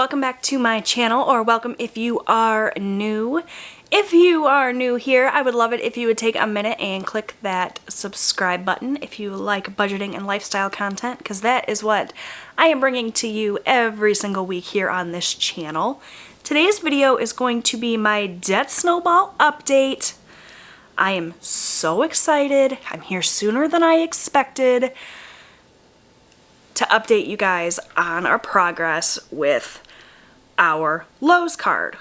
welcome back to my channel, or welcome if you are new. If you are new here, I would love it if you would take a minute and click that subscribe button if you like budgeting and lifestyle content, because that is what I am bringing to you every single week here on this channel. Today's video is going to be my debt snowball update. I am so excited. I'm here sooner than I expected to update you guys on our progress with our Lowe's card.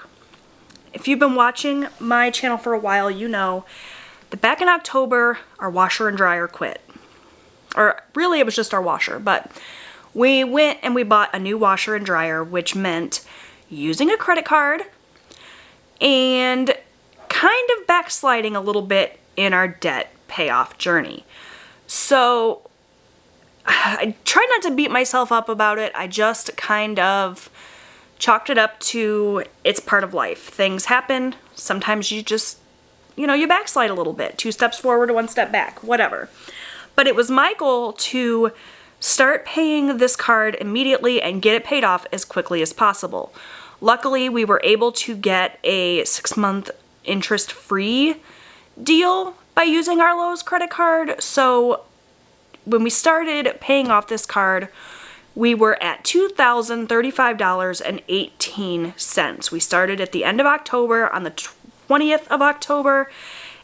If you've been watching my channel for a while, you know that back in October, our washer and dryer quit. Or really it was just our washer, but we went and we bought a new washer and dryer, which meant using a credit card and kind of backsliding a little bit in our debt payoff journey. So I try not to beat myself up about it. I just kind of chalked it up to it's part of life. Things happen. Sometimes you just, you backslide a little bit. 2 steps forward, 1 step back, whatever. But it was my goal to start paying this card immediately and get it paid off as quickly as possible. Luckily, we were able to get a 6-month interest-free deal by using our Lowe's credit card. So when we started paying off this card, we were at $2,035.18. We started at the end of October, on the 20th of October,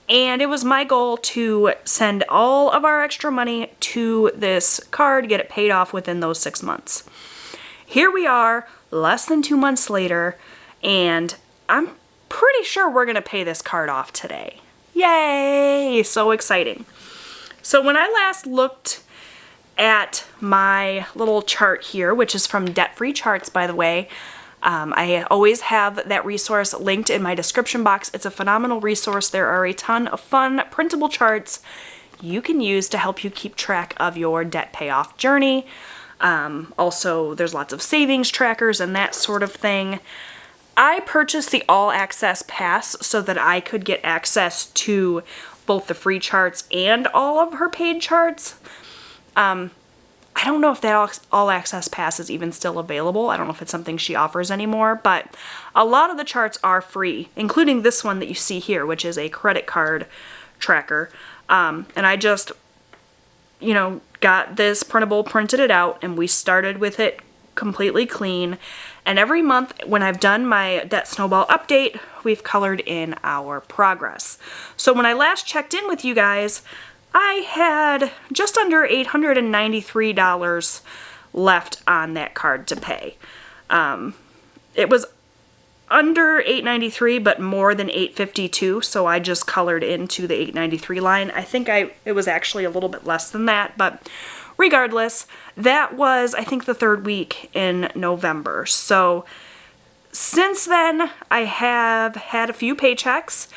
and it was my goal to send all of our extra money to this card, get it paid off within those 6 months. Here we are, less than 2 months later, and I'm pretty sure we're gonna pay this card off today. Yay! So exciting. So when I last looked at my little chart here, which is from Debt Free Charts, by the way, I always have that resource linked in my description box. It's a phenomenal resource. There are a ton of fun printable charts you can use to help you keep track of your debt payoff journey. Also, there's lots of savings trackers and that sort of thing. I purchased the All Access Pass so that I could get access to both the free charts and all of her paid charts. I don't know if that All Access Pass is even still available. I don't know if it's something she offers anymore, but a lot of the charts are free, including this one that you see here, which is a credit card tracker. And I just, got this printable, printed it out, and we started with it completely clean. And every month when I've done my debt snowball update, we've colored in our progress. So when I last checked in with you guys, I had just under $893 left on that card to pay. It was under $893, but more than $852, so I just colored into the $893 line. I think it was actually a little bit less than that, but regardless, that was, I think, the 3rd week in November. So since then, I have had a few paychecks,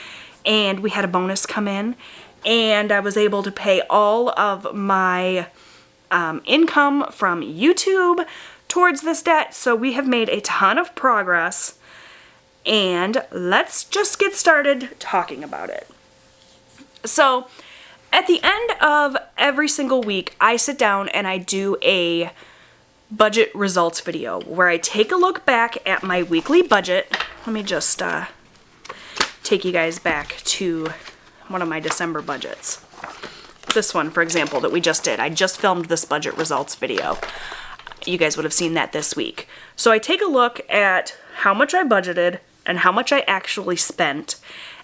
and we had a bonus come in, and I was able to pay all of my income from YouTube towards this debt. So we have made a ton of progress, and let's just get started talking about it. So at the end of every single week, I sit down and I do a budget results video where I take a look back at my weekly budget. Let me just take you guys back to one of my December budgets. This one, for example, that we just did. I just filmed this budget results video. You guys would have seen that this week. So I take a look at how much I budgeted and how much I actually spent.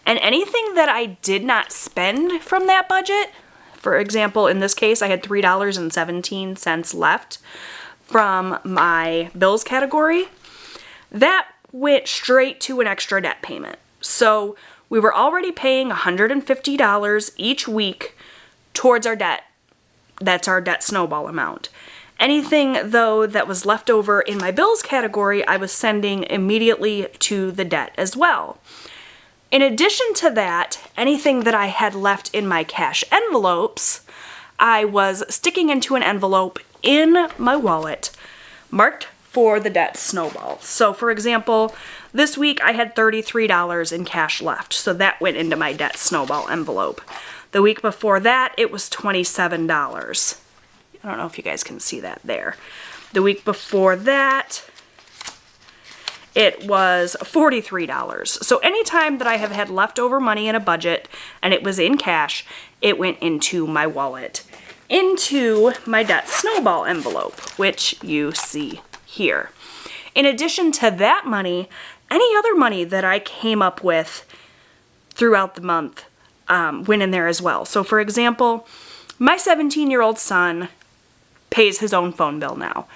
And anything that I did not spend from that budget, for example, in this case, I had $3.17 left from my bills category, that went straight to an extra debt payment. So we were already paying $150 each week towards our debt. That's our debt snowball amount. Anything, though, that was left over in my bills category, I was sending immediately to the debt as well. In addition to that, anything that I had left in my cash envelopes, I was sticking into an envelope in my wallet marked for the debt snowball. So, for example, this week I had $33 in cash left, so that went into my debt snowball envelope. The week before that, it was $27. I don't know if you guys can see that there. The week before that, it was $43. So anytime that I have had leftover money in a budget and it was in cash, it went into my wallet, into my debt snowball envelope, which you see here. In addition to that money, any other money that I came up with throughout the month went in there as well. So for example, my 17-year-old son pays his own phone bill now.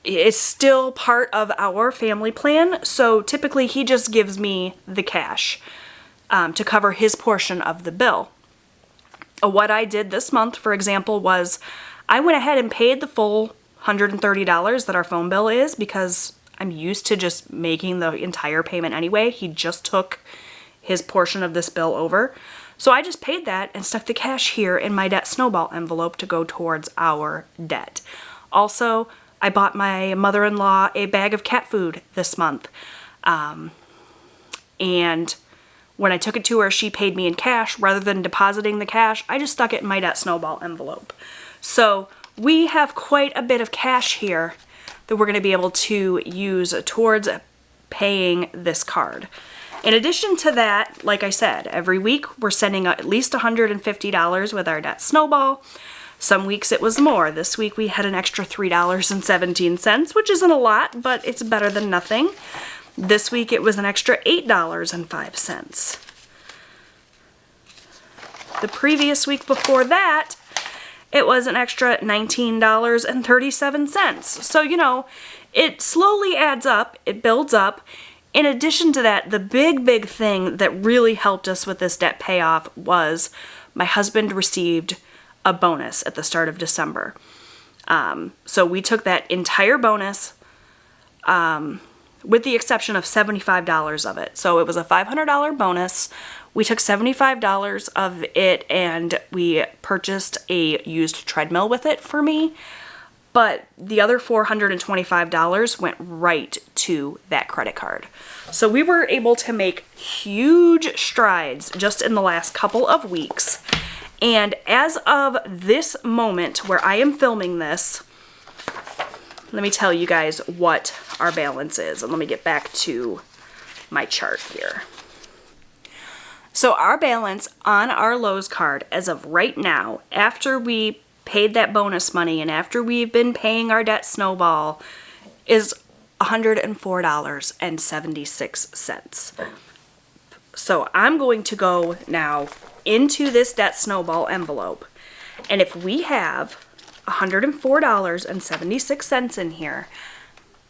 It's still part of our family plan, so typically he just gives me the cash to cover his portion of the bill. What I did this month, for example, was I went ahead and paid the full $130 that our phone bill is because I'm used to just making the entire payment anyway. He just took his portion of this bill over. So I just paid that and stuck the cash here in my debt snowball envelope to go towards our debt. Also, I bought my mother-in-law a bag of cat food this month. And when I took it to her, she paid me in cash. Rather than depositing the cash, I just stuck it in my debt snowball envelope. So we have quite a bit of cash here that we're going to be able to use towards paying this card. In addition to that, like I said, every week we're sending at least $150 with our debt snowball. Some weeks it was more. This week we had an extra $3.17, which isn't a lot, but it's better than nothing. This week it was an extra $8.05. The previous week before that, it was an extra $19.37. So, you know, it slowly adds up, it builds up. In addition to that, the big thing that really helped us with this debt payoff was my husband received a bonus at the start of December. So we took that entire bonus, with the exception of $75 of it. So it was a $500 bonus. We took $75 of it and we purchased a used treadmill with it for me. But the other $425 went right to that credit card. So we were able to make huge strides just in the last couple of weeks. And as of this moment where I am filming this, let me tell you guys what our balance is. And let me get back to my chart here. So our balance on our Lowe's card as of right now, after we paid that bonus money and after we've been paying our debt snowball, is $104.76. So I'm going to go now into this debt snowball envelope, and if we have $104.76 in here,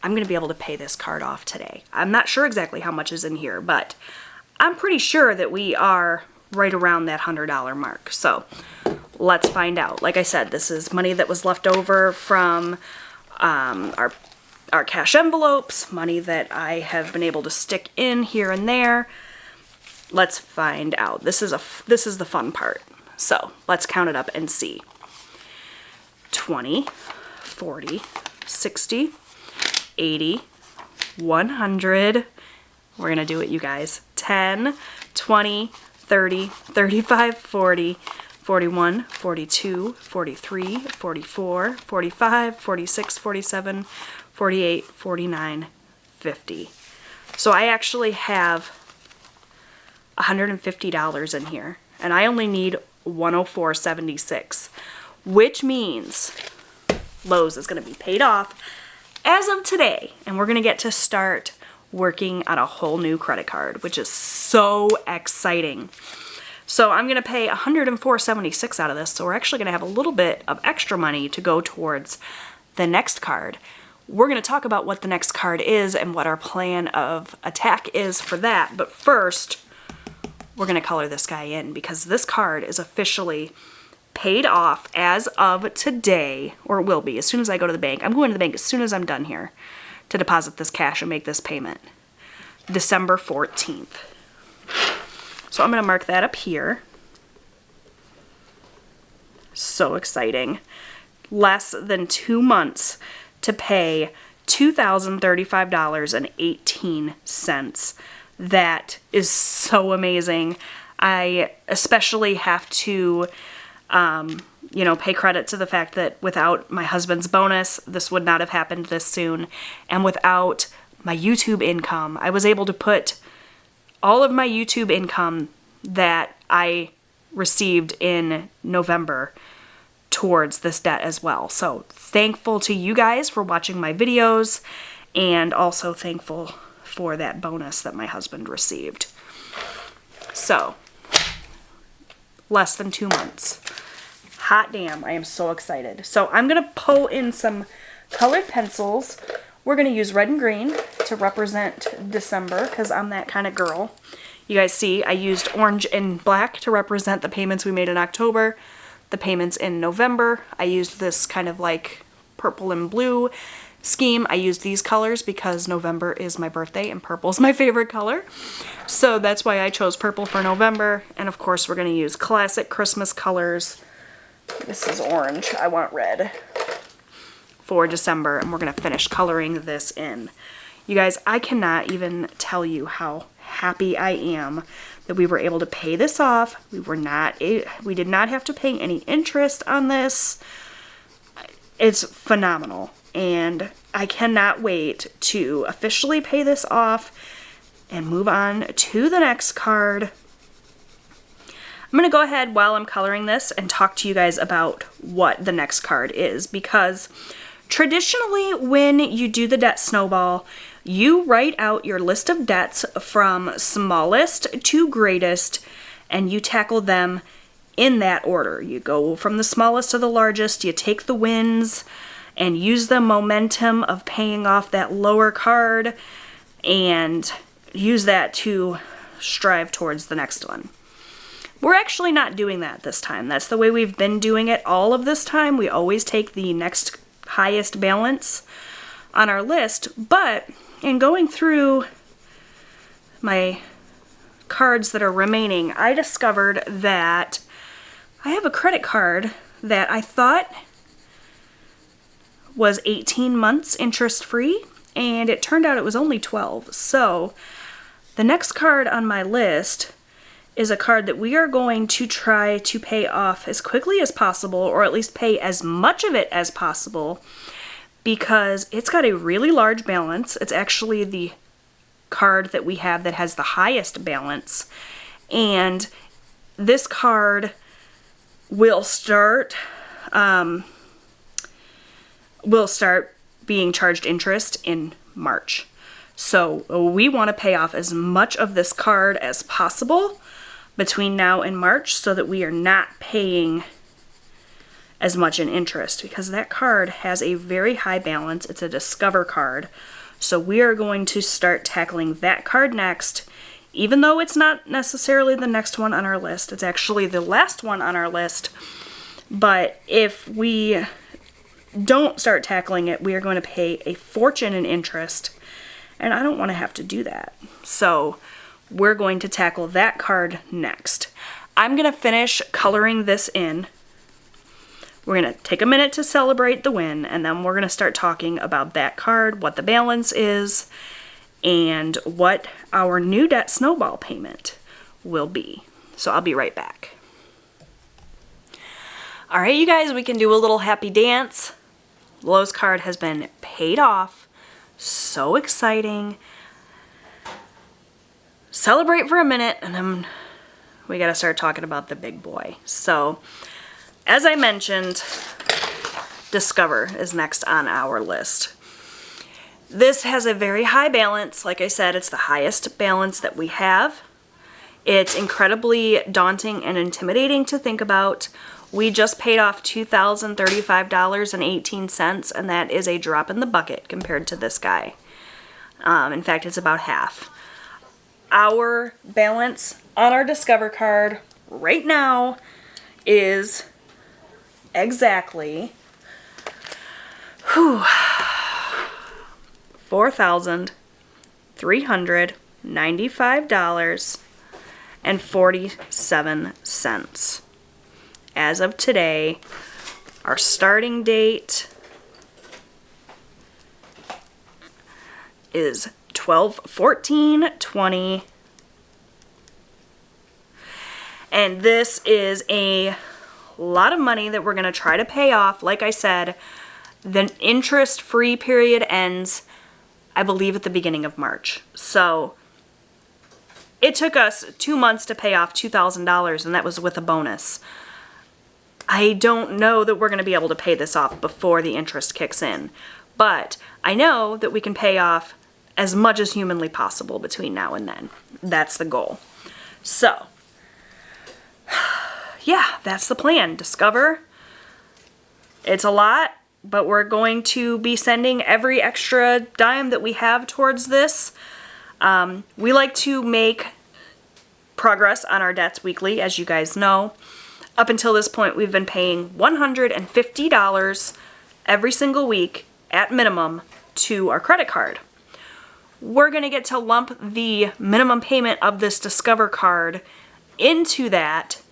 I'm going to be able to pay this card off today. I'm not sure exactly how much is in here, but I'm pretty sure that we are right around that $100 mark. So let's find out. Like I said, this is money that was left over from our cash envelopes, money that I have been able to stick in here and there. Let's find out. This is the fun part. So let's count it up and see. 20, 40, 60, 80, 100. We're gonna do it, you guys. 10, 20, 30, 35, 40, 41, 42, 43, 44, 45, 46, 47, 48, 49, 50. So I actually have $150 in here, and I only need $104.76, which means Lowe's is going to be paid off as of today, and we're going to get to start working on a whole new credit card, which is so exciting. So I'm going to pay $104.76 out of this, so we're actually going to have a little bit of extra money to go towards the next card. We're going to talk about what the next card is and what our plan of attack is for that, but first, we're going to color this guy in because this card is officially paid off as of today, or it will be as soon as I go to the bank. I'm going to the bank as soon as I'm done here to deposit this cash and make this payment. December 14th. So I'm going to mark that up here. So exciting. Less than 2 months to pay $2,035.18. That is so amazing. I especially have to, pay credit to the fact that without my husband's bonus, this would not have happened this soon. And without my YouTube income. I was able to put all of my YouTube income that I received in November towards this debt as well. So thankful to you guys for watching my videos, and also thankful for that bonus that my husband received. So, less than 2 months. Hot damn, I am so excited. So I'm going to pull in some colored pencils. We're going to use red and green to represent December, because I'm that kind of girl. You guys see, I used orange and black to represent the payments we made in October. The payments in November, I used this kind of like purple and blue scheme. I used these colors because November is my birthday and purple is my favorite color. So that's why I chose purple for November. And of course we're going to use classic Christmas colors. This is orange. I want red for December, and we're going to finish coloring this in. You guys, I cannot even tell you how happy I am that we were able to pay this off. We did not have to pay any interest on this. It's phenomenal, and I cannot wait to officially pay this off and move on to the next card. I'm going to go ahead while I'm coloring this and talk to you guys about what the next card is, because traditionally when you do the debt snowball, you write out your list of debts from smallest to greatest, and you tackle them in that order. You go from the smallest to the largest, you take the wins and use the momentum of paying off that lower card and use that to strive towards the next one. We're actually not doing that this time. That's the way we've been doing it all of this time. We always take the next highest balance on our list, but in going through my cards that are remaining, I discovered that I have a credit card that I thought was 18 months interest free, and it turned out it was only 12. So the next card on my list is a card that we are going to try to pay off as quickly as possible, or at least pay as much of it as possible, because it's got a really large balance. It's actually the card that we have that has the highest balance, and this card will start being charged interest in March. So we want to pay off as much of this card as possible between now and March, so that we are not paying as much in interest, because that card has a very high balance. It's a Discover card. So we are going to start tackling that card next, even though it's not necessarily the next one on our list. It's actually the last one on our list. But if we don't start tackling it, we are going to pay a fortune in interest, and I don't want to have to do that. So we're going to tackle that card next. I'm going to finish coloring this in. We're going to take a minute to celebrate the win, and then we're going to start talking about that card, what the balance is, and what our new debt snowball payment will be. So I'll be right back. Alright, you guys, we can do a little happy dance. Lowe's card has been paid off. So exciting. Celebrate for a minute, and then we gotta start talking about the big boy. So, as I mentioned, Discover is next on our list. This has a very high balance. Like I said, it's the highest balance that we have. It's incredibly daunting and intimidating to think about. We just paid off $2,035.18, and that is a drop in the bucket compared to this guy. In fact, it's about half. Our balance on our Discover card right now is exactly $4,395.47. As of today, our starting date is 12/14/20, and this is a lot of money that we're going to try to pay off. Like I said, the interest-free period ends I believe at the beginning of March. So it took us 2 months to pay off $2,000, and that was with a bonus. I don't know that we're going to be able to pay this off before the interest kicks in, but I know that we can pay off as much as humanly possible between now and then. That's the goal. So, yeah, that's the plan. Discover. It's a lot, but we're going to be sending every extra dime that we have towards this. We like to make progress on our debts weekly, as you guys know. Up until this point, we've been paying $150 every single week at minimum to our credit card. We're going to get to lump the minimum payment of this Discover card into that,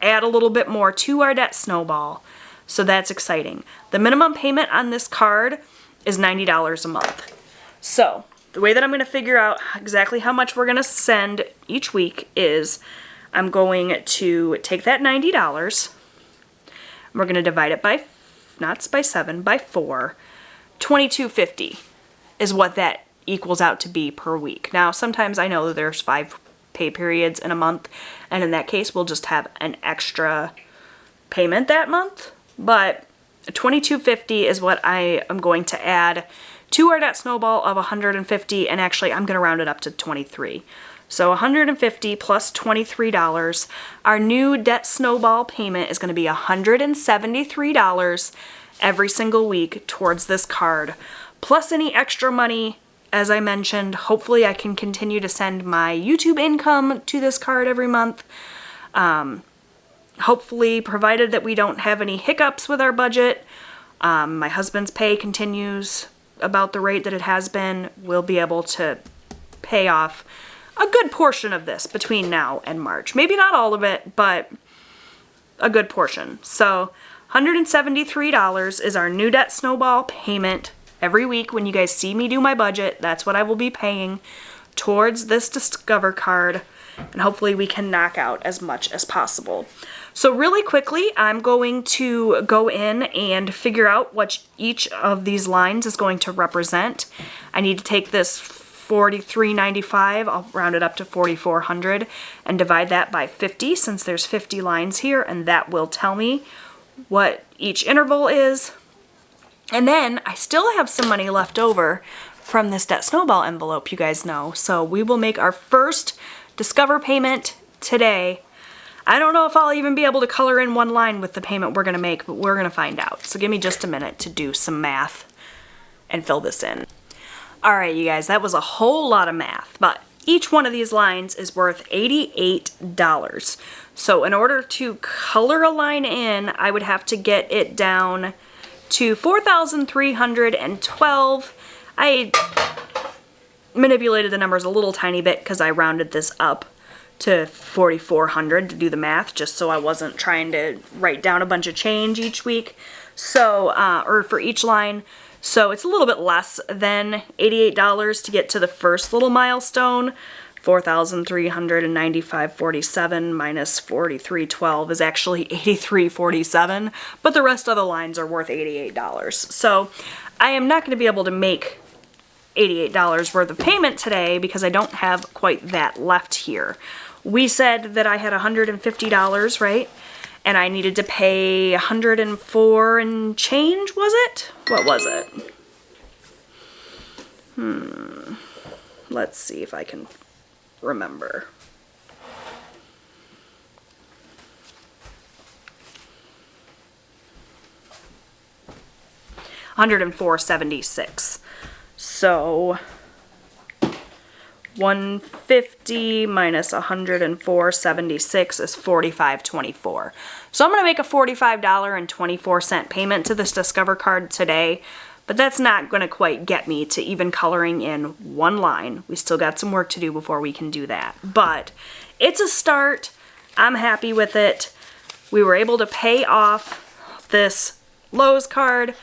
add a little bit more to our debt snowball. So that's exciting. The minimum payment on this card is $90 a month. So the way that I'm going to figure out exactly how much we're going to send each week is I'm going to take that $90, we're going to divide it by, not by 7, by 4. $22.50 is what that equals out to be per week. Now, sometimes I know that there's 5 pay periods in a month, and in that case, we'll just have an extra payment that month, but $22.50 is what I am going to add to our debt snowball of $150, and actually I'm going to round it up to $23. So $150 plus $23. Our new debt snowball payment is going to be $173 every single week towards this card, plus any extra money. As I mentioned, hopefully I can continue to send my YouTube income to this card every month. Hopefully, provided that we don't have any hiccups with our budget, my husband's pay continues about the rate that it has been, we'll be able to pay off a good portion of this between now and March. Maybe not all of it, but a good portion. So $173 is our new debt snowball payment every week. When you guys see me do my budget, that's what I will be paying towards this Discover card, and hopefully we can knock out as much as possible. So really quickly, I'm going to go in and figure out what each of these lines is going to represent. I need to take this $43.95, I'll round it up to $4,400, and divide that by 50, since there's 50 lines here, and that will tell me what each interval is. And then I still have some money left over from this debt snowball envelope, you guys know. So we will make our first Discover payment today. I don't know if I'll even be able to color in one line with the payment we're going to make, but we're going to find out. So give me just a minute to do some math and fill this in. All right, you guys, that was a whole lot of math, but each one of these lines is worth $88. So in order to color a line in, I would have to get it down to 4,312. I manipulated the numbers a little tiny bit because I rounded this up to 4,400 to do the math, just so I wasn't trying to write down a bunch of change each week. So, or for each line. So it's a little bit less than $88 to get to the first little milestone. 4,395.47 minus 4,312 is actually 83.47, but the rest of the lines are worth $88. So I am not going to be able to make $88 worth of payment today because I don't have quite that left here. We said that I had $150, right? And I needed to pay 104 and change, was it? What was it? Let's see if I can remember. $104.76. So 150 minus 104.76 is $45.24. So I'm going to make a $45.24 payment to this Discover card today, but that's not going to quite get me to even coloring in one line. We still got some work to do before we can do that, but it's a start. I'm happy with it. We were able to pay off this Lowe's card.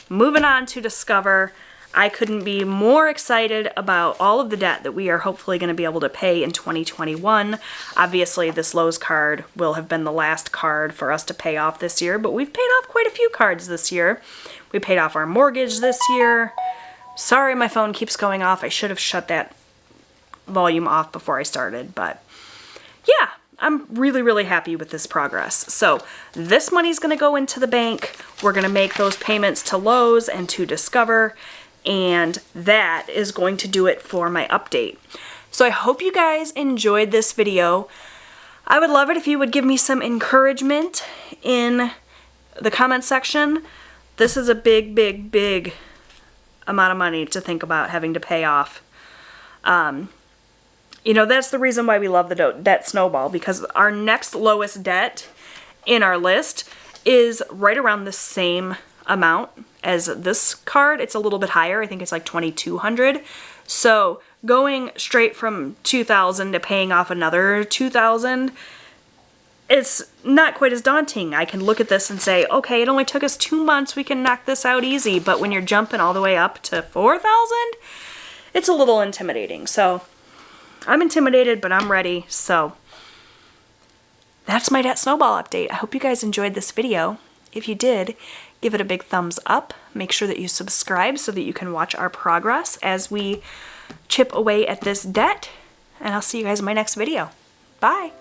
Moving on to Discover. I couldn't be more excited about all of the debt that we are hopefully going to be able to pay in 2021. Obviously, this Lowe's card will have been the last card for us to pay off this year, but we've paid off quite a few cards this year. We paid off our mortgage this year. Sorry my phone keeps going off. I should have shut that volume off before I started, but yeah, I'm really, really happy with this progress. So this money's gonna go into the bank. We're gonna make those payments to Lowe's and to Discover, and that is going to do it for my update. So I hope you guys enjoyed this video. I would love it if you would give me some encouragement in the comment section. This is a big, big, big amount of money to think about having to pay off. You know, that's the reason why we love the debt snowball, because our next lowest debt in our list is right around the same amount as this card. It's a little bit higher. I think it's like $2,200. So going straight from $2,000 to paying off another $2,000, it's not quite as daunting. I can look at this and say, okay, it only took us 2 months. We can knock this out easy. But when you're jumping all the way up to $4,000, it's a little intimidating. So I'm intimidated, but I'm ready. So that's my debt snowball update. I hope you guys enjoyed this video. If you did, give it a big thumbs up. Make sure that you subscribe so that you can watch our progress as we chip away at this debt. And I'll see you guys in my next video. Bye.